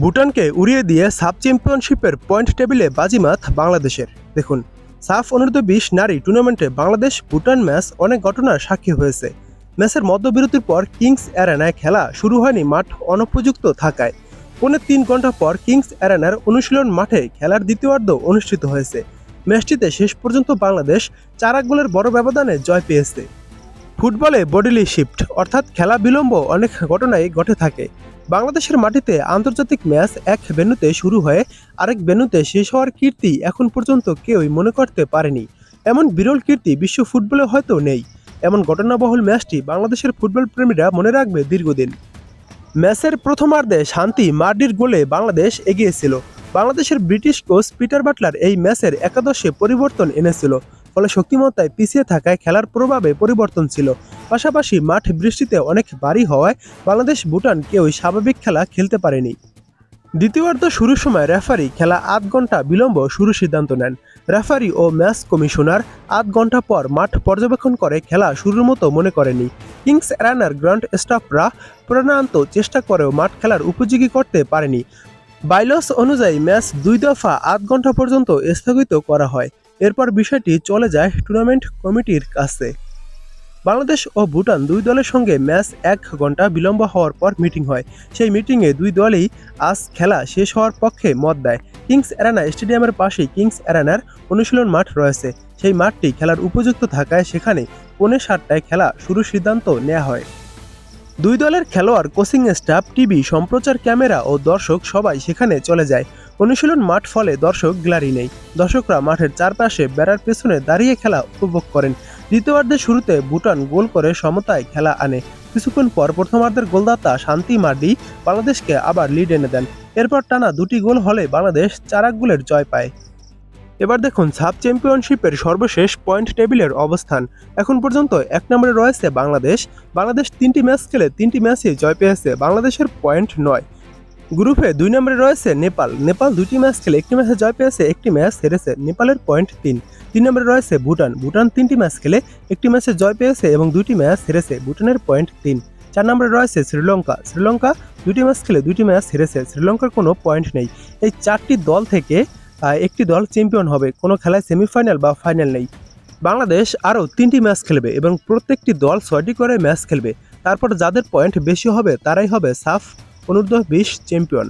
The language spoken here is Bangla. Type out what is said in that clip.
ভুটানকে উড়িয়ে দিয়ে সাব চ্যাম্পিয়নশিপের পয়েন্ট টেবিলে বাজিমাত বাংলাদেশের। দেখুন, সাফ অনূর্ধ্ব-20 নারী টুর্নামেন্টে বাংলাদেশ ভুটান ম্যাচ অনেক ঘটনার সাক্ষী হয়েছে। ম্যাচের মধ্যবিরতির পর কিংস অ্যারেনায় খেলা শুরু হয়নি মাঠ অনুপযুক্ত থাকায়। 3.25 ঘন্টা পর কিংস অ্যারেনার অনুশীলন মাঠে খেলার দ্বিতীয়ার্ধ অনুষ্ঠিত হয়েছে। ম্যাচটিতে শেষ পর্যন্ত বাংলাদেশ 4 গোলের বড় ব্যবধানে জয় পেয়েছে। ফুটবলে বডিলি শিফট অর্থাৎ খেলা বিলম্ব অনেক ঘটনায় ঘটে থাকে। বাংলাদেশের মাটিতে আন্তর্জাতিক ম্যাচ এক ভেন্যুতে শুরু হয়ে আরেক ভেন্যুতে শেষ হওয়ার কীর্তি এখন পর্যন্ত কেউই মনে করতে পারেনি। এমন বিরল কীর্তি বিশ্ব ফুটবলে হয়তো নেই। এমন ঘটনাবহুল ম্যাচটি বাংলাদেশের ফুটবল প্রেমীরা মনে রাখবে দীর্ঘদিন। ম্যাচের প্রথমার্ধে শান্তি মার্ডির গোলে বাংলাদেশ এগিয়ে ছিল। বাংলাদেশের ব্রিটিশ কোচ পিটার বাটলার এই ম্যাচের একাদশে পরিবর্তন এনেছিল, ফলে শক্তিমত্তায় পিছিয়ে থাকায় খেলার প্রভাবে পরিবর্তন ছিল। পাশাপাশি মাঠ বৃষ্টিতে অনেক ভারী হওয়ায় বাংলাদেশ ভুটান কেউই স্বাভাবিক খেলা খেলতে পারেনি। দ্বিতীয়ার্ধ শুরুর সময় রেফারি খেলা আধ ঘন্টা বিলম্ব শুরুর সিদ্ধান্ত নেন। রেফারি ও ম্যাচ কমিশনার আধ ঘন্টা পর মাঠ পর্যবেক্ষণ করে খেলা শুরুর মতো মনে করেনি। কিংস অ্যারেনার গ্রাউন্ড স্টাফরা প্রাণান্ত চেষ্টা করেও মাঠ খেলার উপযোগী করতে পারেনি। বাইলস অনুযায়ী ম্যাচ 2 দফা আধ ঘন্টা পর্যন্ত স্থগিত করা হয়। এরপর বিষয়টি চলে যায় টুর্নামেন্ট কমিটির কাছে। বাংলাদেশ ও ভুটান দুই দলের সঙ্গে ম্যাচ 1 ঘন্টা বিলম্ব হওয়ার পর মিটিং হয়। সেই মিটিংয়ে দুই দলই আজ খেলা শেষ হওয়ার পক্ষে মত দেয়। কিংস অ্যারেনা স্টেডিয়ামের পাশেই কিংস অ্যারেনার অনুশীলন মাঠ রয়েছে। সেই মাঠটি খেলার উপযুক্ত থাকায় সেখানে 7:45টায় খেলা শুরুর সিদ্ধান্ত নেওয়া হয়। দুই দলের খেলোয়াড়, কোচিং স্টাফ, টিভি সম্প্রচার ক্যামেরা ও দর্শক সবাই সেখানে চলে যায়। অনুশীলন মাঠ ফলে দর্শক গ্যালারি নেই। দর্শকরা মাঠের চারপাশে বেড়ার পেছনে দাঁড়িয়ে খেলা উপভোগ করেন। দ্বিতীয়ার্ধের শুরুতে ভুটান গোল করে সমতায় খেলা আনে। কিছুক্ষণ পর প্রথমার্ধের গোলদাতা শান্তি মার্ডি বাংলাদেশকে আবার লিড এনে দেন। এরপর টানা 2টি গোল হলে বাংলাদেশ 4 গোলের জয় পায়। এবার দেখুন সাব চ্যাম্পিয়নশিপের সর্বশেষ পয়েন্ট টেবিলের অবস্থান। এখন পর্যন্ত 1 নম্বরে রয়েছে বাংলাদেশ। বাংলাদেশ 3টি ম্যাচ খেলে 3টি ম্যাচে জয় পেয়েছে। বাংলাদেশের পয়েন্ট 9। গ্রুপে 2 নম্বরে রয়েছে নেপাল। নেপাল 2টি ম্যাচ খেলে 1টি ম্যাচে জয় পেয়েছে, 1টি ম্যাচ হেরেছে। নেপালের পয়েন্ট 3। 3 নম্বরে রয়েছে ভুটান। ভুটান 3টি ম্যাচ খেলে 1টি ম্যাচে জয় পেয়েছে এবং 2টি ম্যাচ হেরেছে। ভুটানের পয়েন্ট 3। 4 নম্বরে রয়েছে শ্রীলঙ্কা। শ্রীলঙ্কা 2টি ম্যাচ খেলে 2টি ম্যাচ হেরেছে। শ্রীলঙ্কার কোনো পয়েন্ট নেই। এই 4টি দল থেকে একটি দল চ্যাম্পিয়ন হবে। কোনো খেলায় সেমিফাইনাল বা ফাইনাল নেই। বাংলাদেশ আরও 3টি ম্যাচ খেলবে এবং প্রত্যেকটি দল 6টি করে ম্যাচ খেলবে। তারপর যাদের পয়েন্ট বেশি হবে তারাই হবে সাফ অনূর্ধ্ব-20 চ্যাম্পিয়ন।